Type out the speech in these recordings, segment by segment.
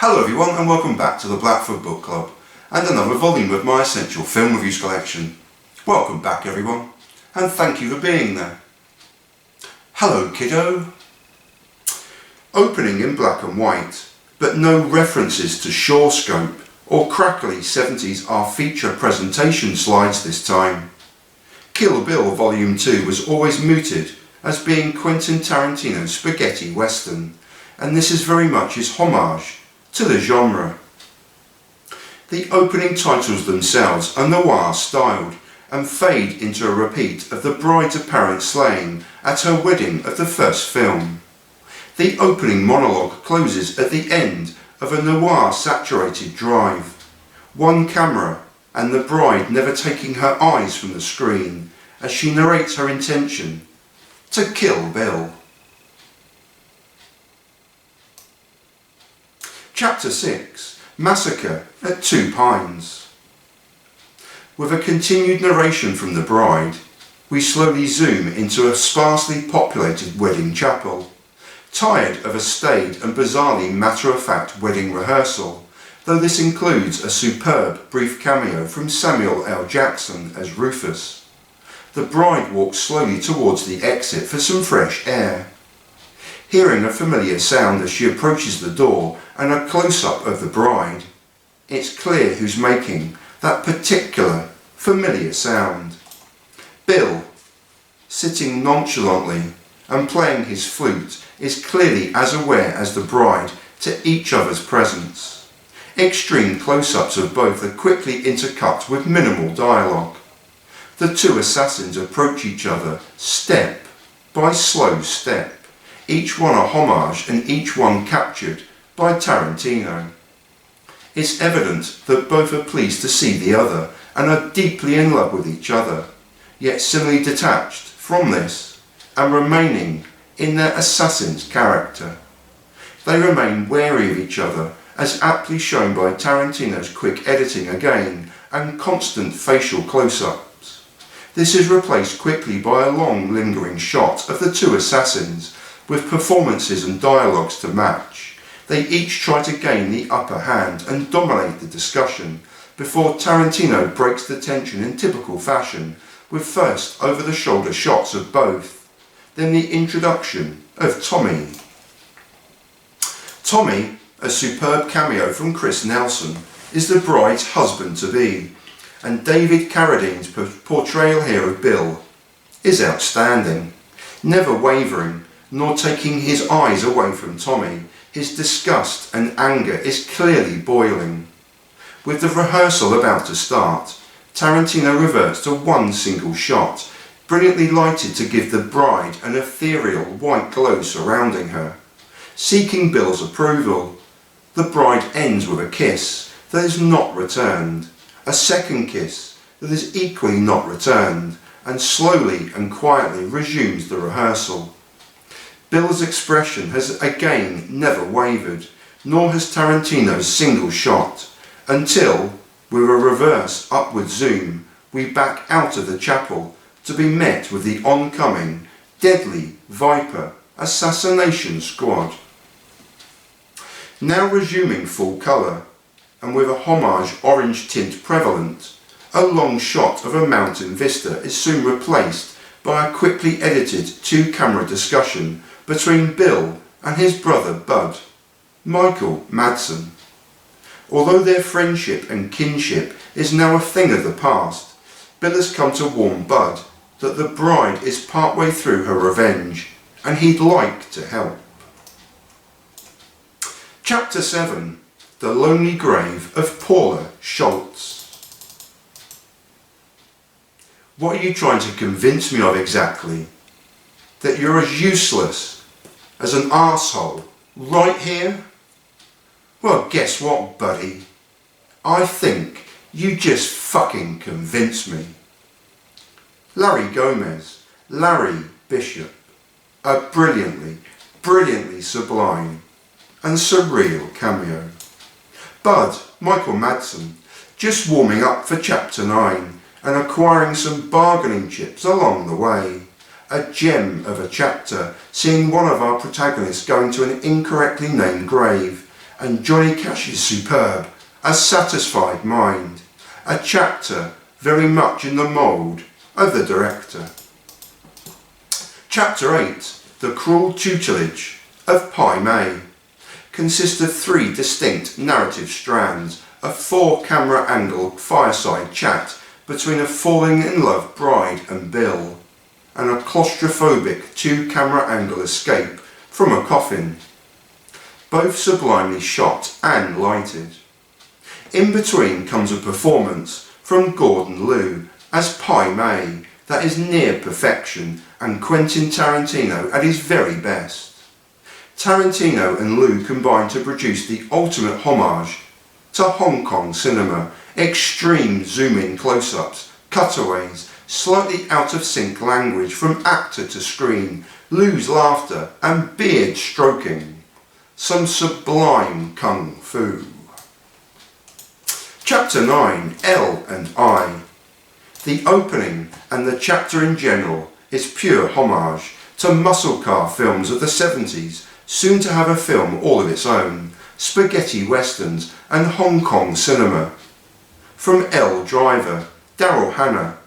Hello everyone and welcome back to the Blackfoot Book Club and another volume of my essential film reviews collection. Welcome back everyone and thank you for being there. Hello Kiddo. Opening in black and white, but no references to shore scope or crackly 70s art feature presentation slides this time. Kill Bill Volume 2 was always mooted as being Quentin Tarantino's spaghetti western, and this is very much his homage to the genre. The opening titles themselves are noir styled and fade into a repeat of the bride's apparent slaying at her wedding of the first film. The opening monologue closes at the end of a noir saturated drive. One camera and the bride never taking her eyes from the screen as she narrates her intention to kill Bill. Chapter 6, Massacre at Two Pines. With a continued narration from the bride, we slowly zoom into a sparsely populated wedding chapel. Tired of a staid and bizarrely matter-of-fact wedding rehearsal, though this includes a superb brief cameo from Samuel L. Jackson as Rufus. The bride walks slowly towards the exit for some fresh air. Hearing a familiar sound as she approaches the door and a close-up of the bride, it's clear who's making that particular familiar sound. Bill, sitting nonchalantly and playing his flute, is clearly as aware as the bride to each other's presence. Extreme close-ups of both are quickly intercut with minimal dialogue. The two assassins approach each other step by slow step, each one a homage and each one captured by Tarantino. It's evident that both are pleased to see the other and are deeply in love with each other, yet similarly detached from this and remaining in their assassin's character. They remain wary of each other, as aptly shown by Tarantino's quick editing again and constant facial close-ups. This is replaced quickly by a long lingering shot of the two assassins with performances and dialogues to match. They each try to gain the upper hand and dominate the discussion before Tarantino breaks the tension in typical fashion with first over-the-shoulder shots of both, then the introduction of Tommy. Tommy, a superb cameo from Chris Nelson, is the bride's husband-to-be, and David Carradine's portrayal here of Bill is outstanding. Never wavering, nor taking his eyes away from Tommy, his disgust and anger is clearly boiling. With the rehearsal about to start, Tarantino reverts to one single shot, brilliantly lighted to give the bride an ethereal white glow surrounding her. Seeking Bill's approval, the bride ends with a kiss that is not returned, a second kiss that is equally not returned, and slowly and quietly resumes the rehearsal. Bill's expression has again never wavered, nor has Tarantino's single shot, until, with a reverse upward zoom, we back out of the chapel to be met with the oncoming, deadly Viper assassination squad. Now resuming full colour, and with a homage orange tint prevalent, a long shot of a mountain vista is soon replaced by a quickly edited two-camera discussion between Bill and his brother Bud, Michael Madsen. Although their friendship and kinship is now a thing of the past, Bill has come to warn Bud that the bride is partway through her revenge and he'd like to help. Chapter 7, The Lonely Grave of Paula Schultz. What are you trying to convince me of exactly? That you're as useless as an arsehole right here? Well, guess what, buddy? I think you just fucking convinced me. Larry Gomez, Larry Bishop, a brilliantly sublime and surreal cameo. Bud, Michael Madsen, just warming up for Chapter 9 and acquiring some bargaining chips along the way. A gem of a chapter, seeing one of our protagonists going to an incorrectly named grave and Johnny Cash is superb, a satisfied mind, a chapter very much in the mould of the director. Chapter 8, The Cruel Tutelage of Pai Mei, consists of 3 distinct narrative strands, a 4-camera angle fireside chat between a falling in love bride and Bill, and a claustrophobic 2-camera angle escape from a coffin, both sublimely shot and lighted. In between comes a performance from Gordon Liu as Pai Mei that is near perfection and Quentin Tarantino at his very best. Tarantino and Liu combine to produce the ultimate homage to Hong Kong cinema, extreme zoom-in close-ups, cutaways, slightly out-of-sync language from actor to screen, Liu's laughter and beard stroking, some sublime kung fu. Chapter 9, L and I. The opening and the chapter in general is pure homage to muscle car films of the 70s, soon to have a film all of its own, spaghetti westerns and Hong Kong cinema. From Elle Driver, Daryl Hannah,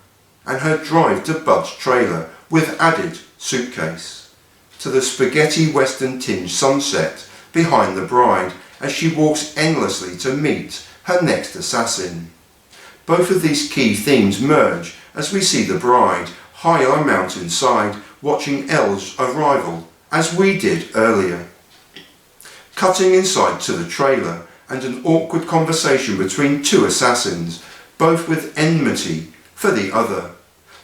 and her drive to Bud's trailer with added suitcase, to the spaghetti western tinged sunset behind the bride as she walks endlessly to meet her next assassin. Both of these key themes merge as we see the bride high on a mountainside watching Elle's arrival as we did earlier. Cutting inside to the trailer and an awkward conversation between 2 assassins, both with enmity for the other.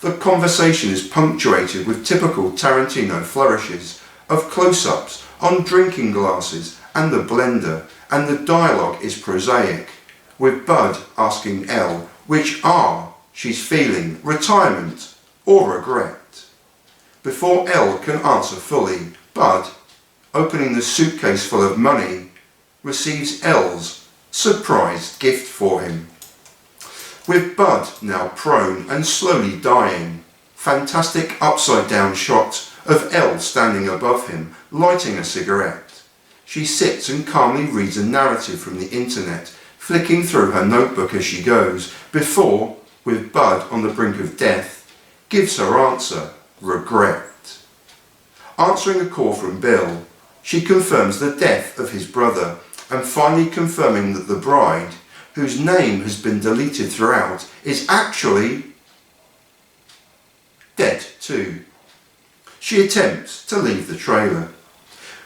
The conversation is punctuated with typical Tarantino flourishes of close-ups on drinking glasses and the blender, and the dialogue is prosaic, with Bud asking Elle which R she's feeling, retirement or regret. Before Elle can answer fully, Bud, opening the suitcase full of money, receives Elle's surprise gift for him. With Bud now prone and slowly dying, fantastic upside down shot of Elle standing above him, lighting a cigarette. She sits and calmly reads a narrative from the internet, flicking through her notebook as she goes, before, with Bud on the brink of death, gives her answer, regret. Answering a call from Bill, she confirms the death of his brother, and finally confirming that the bride, whose name has been deleted throughout, is actually dead too. She attempts to leave the trailer.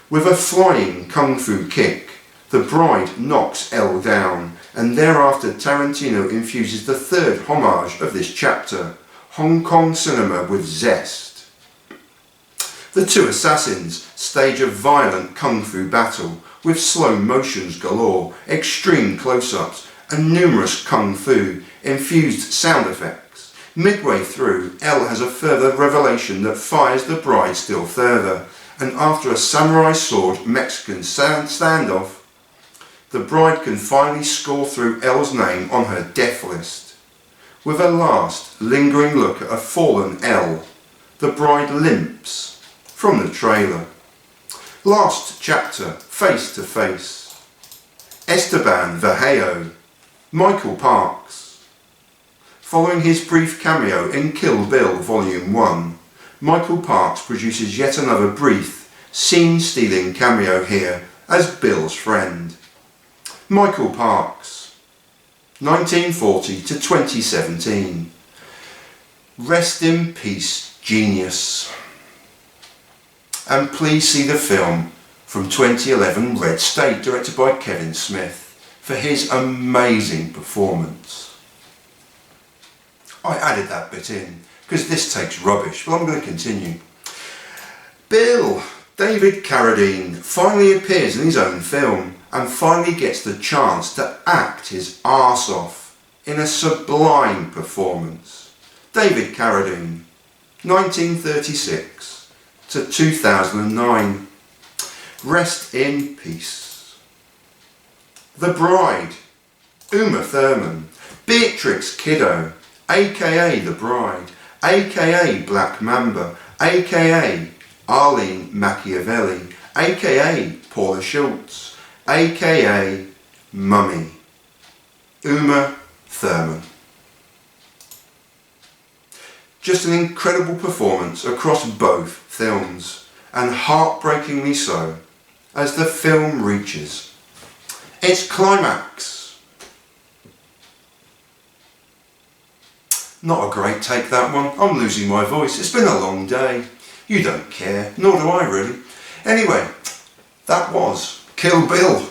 With a flying kung fu kick, the bride knocks Elle down, and thereafter Tarantino infuses the 3rd homage of this chapter, Hong Kong cinema with zest. The 2 assassins stage a violent kung fu battle with slow motions galore, extreme close-ups, and numerous kung fu infused sound effects. Midway through, Elle has a further revelation that fires the bride still further, and after a samurai sword Mexican standoff, the bride can finally score through Elle's name on her death list. With a last lingering look at a fallen Elle, the bride limps from the trailer. Last chapter, Face to Face. Esteban Verheyo, Michael Parks. Following his brief cameo in Kill Bill Volume 1, Michael Parks produces yet another brief, scene-stealing cameo here as Bill's friend. Michael Parks, 1940 to 2017. Rest in peace, genius. And please see the film from 2011 Red State, directed by Kevin Smith, for his amazing performance. I added that bit in because this takes rubbish, but I'm going to continue. Bill, David Carradine, finally appears in his own film and finally gets the chance to act his arse off in a sublime performance. David Carradine, 1936 to 2009. Rest in peace. The Bride, Uma Thurman, Beatrix Kiddo, aka The Bride, aka Black Mamba, aka Arlene Machiavelli, aka Paula Schultz, aka Mummy, Uma Thurman. Just an incredible performance across both films, and heartbreakingly so, as the film reaches its climax. Not a great take, that one. I'm losing my voice. It's been a long day. You don't care, nor do I really. Anyway, that was Kill Bill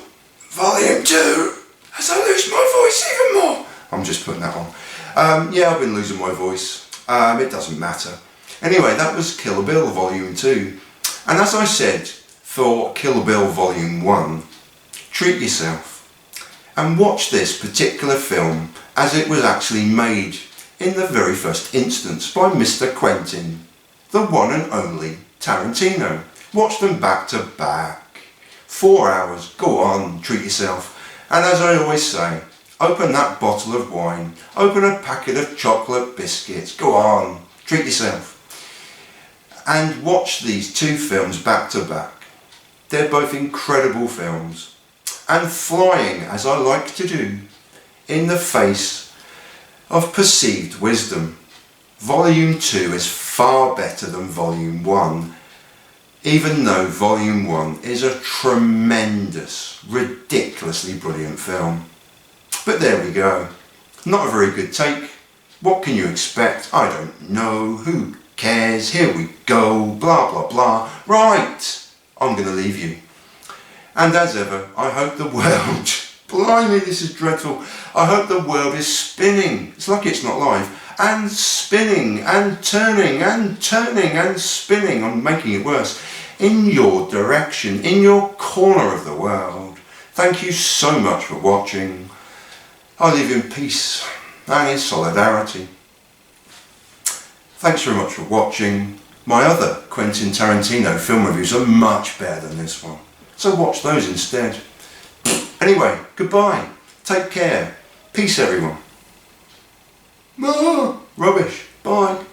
Volume 2. As I lose my voice even more. I'm just putting that on. Yeah, I've been losing my voice. It doesn't matter. Anyway, that was Kill Bill Volume 2. And as I said, for Kill Bill Volume 1, treat yourself and watch this particular film as it was actually made in the very first instance by Mr. Quentin, the one and only Tarantino. Watch them back to back. 4 hours, go on, treat yourself. And as I always say, open that bottle of wine, open a packet of chocolate biscuits, go on, treat yourself. And watch these two films back to back. They're both incredible films. And flying, as I like to do, in the face of perceived wisdom. Volume 2 is far better than Volume 1, even though Volume 1 is a tremendous, ridiculously brilliant film. But there we go. Not a very good take. What can you expect? I don't know. Who cares? Here we go. Blah, blah, blah. Right. I'm going to leave you. And as ever, I hope the world... Blimey, this is dreadful. I hope the world is spinning. It's like it's not live. And spinning and turning and turning and spinning. I'm making it worse. In your direction, in your corner of the world. Thank you so much for watching. I live in peace and in solidarity. Thanks very much for watching. My other Quentin Tarantino film reviews are much better than this one, so watch those instead. Anyway, goodbye. Take care. Peace, everyone. Rubbish. Bye.